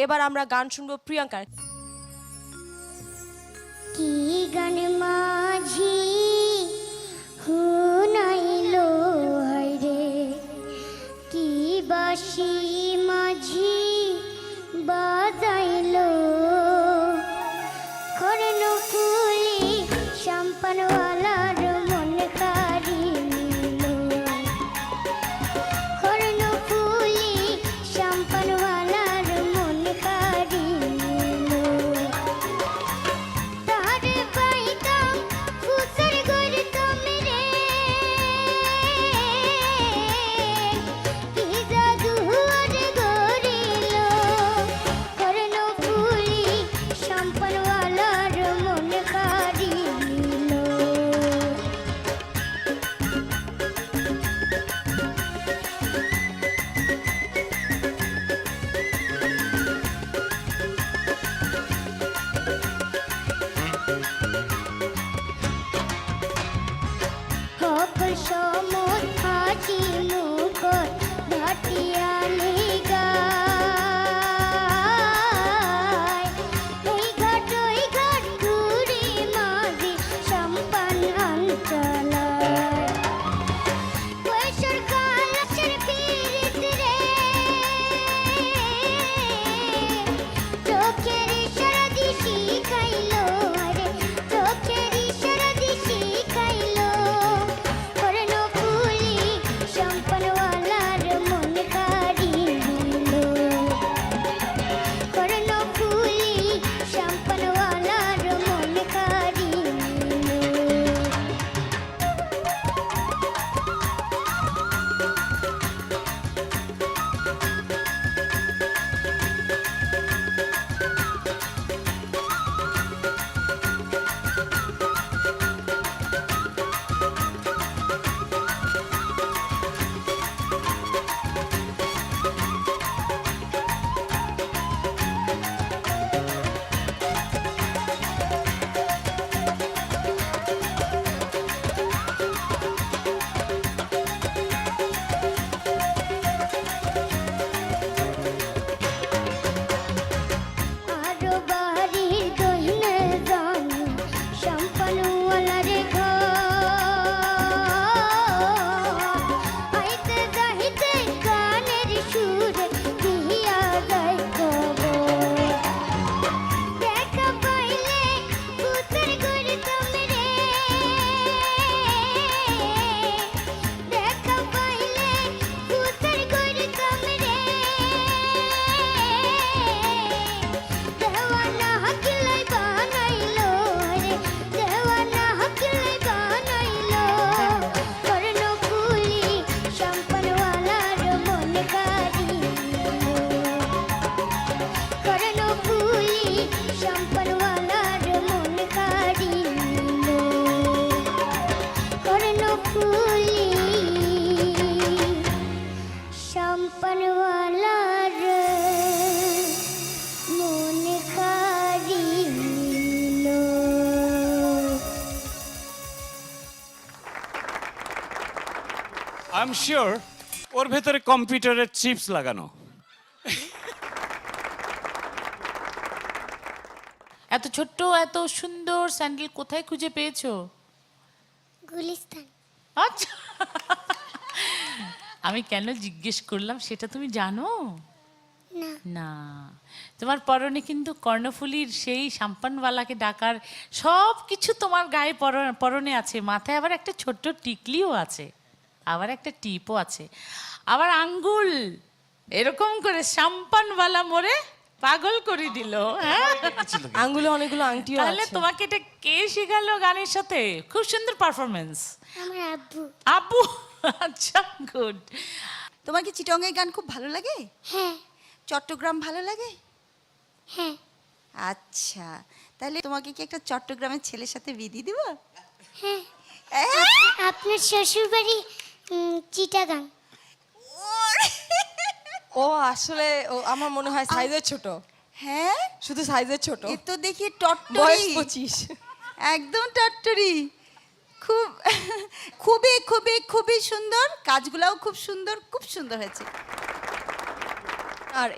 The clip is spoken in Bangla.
এবার আমরা গান শুনবো প্রিয়াঙ্কার। কি গান মাঝি হুনাইলো হায়রে, কি বাঁশি মাঝি বাজাইলো, কর্ণফুলি সম্পনওয়ালার মন কাড়িল, কর্ণফুলি সম্পনওয়ালার মন কাড়িল। তারে পাইতাম ফুসর গড়তাম রে, কি জাদু আর গড়িল, কর্ণফুলি সম্পনওয়ালার মন কাড়িল। সকল সময় হাসি মুখর ভাটিয়ালি গায়, এই ঘাট ঘুরি মাঝি সম্পান অঞ্চলায়, কৈশোর কালাসের পীড়িত রে, চোখের ইশারা দি শিখাইলো রে, চোখের ইশারা দি শিখাইলো, কর্ণফুলি সম্পনওয়ালার মন কাড়িল, কর্ণফুলি সম্পনওয়ালার মন কাড়িল। আরো বাড়ির দহিনে জানি সম্পনওয়ালার ঘর, আইতে যাইতে গানের সুরে দিয়া যায় খবর, দেখা পাইলে ফুসর গড়তাম রে, দেখা পাইলে ফুসর গড়তাম রে, দেওয়ানা হাকিলাই বানাইলো রে, দেওয়ানা হাকিলাই বানাইলো, কর্ণফুলি সম্পনওয়ালার মন কাড়িল, কর্ণফুলি সম্পনওয়ালার মন কাড়িল, কর্ণফুলি সম্পনওয়ালার মন কাড়িল। আই এম শিওর ওর ভেতরে কম্পিউটারের চিপস লাগানো। এত ছোট্ট এত সুন্দর স্যান্ডেল কোথায় খুঁজে পেয়েছো? গুলিস্তান। আচ্ছা, আমি কেন জিজ্ঞেস করলাম সেটা তুমি জানো না, না? তোমার পরনে কিন্তু কর্ণফুলীর সেই সাম্পানওয়ালাকে ডাকার সব কিছু তোমার গায়ে পরনে আছে, মাথায় আবার একটা ছোট্ট টিকলিও আছে, আবার একটা টিপও আছে, আবার আঙ্গুল এরকম করে সাম্পানওয়ালা মোড়ে পাগল করে দিল। হ্যাঁ, আঙ্গুলে অনেকগুলো আংটিও তাহলে আছে। তোমাকে এটা কে শেখালো গানের সাথে? খুব সুন্দর পারফরমেন্স। আমার আব্বু। আপু, আচ্ছা, গুড। তোমার কি চিটংয়ের গান খুব ভালো লাগে? হ্যাঁ, চট্টগ্রাম ভালো লাগে? হ্যাঁ, আচ্ছা, তাহলে তোমাকে কি একটা চট্টগ্রামের ছেলের সাথে বিধি দিব? হ্যাঁ। হ্যাঁ? আপনার শ্বশুর বাড়ি চিটাগাং। ও আসলে আমার মনে হয় সাইজের ছোট। হ্যাঁ, শুধু সাইজের ছোট। এ তো দেখি বয়স টট্টরি, 25। একদম টট্টরি। খুব খুবই খুবই খুবই সুন্দর, কাজগুলাও খুব সুন্দর, খুব সুন্দর হয়েছে। আর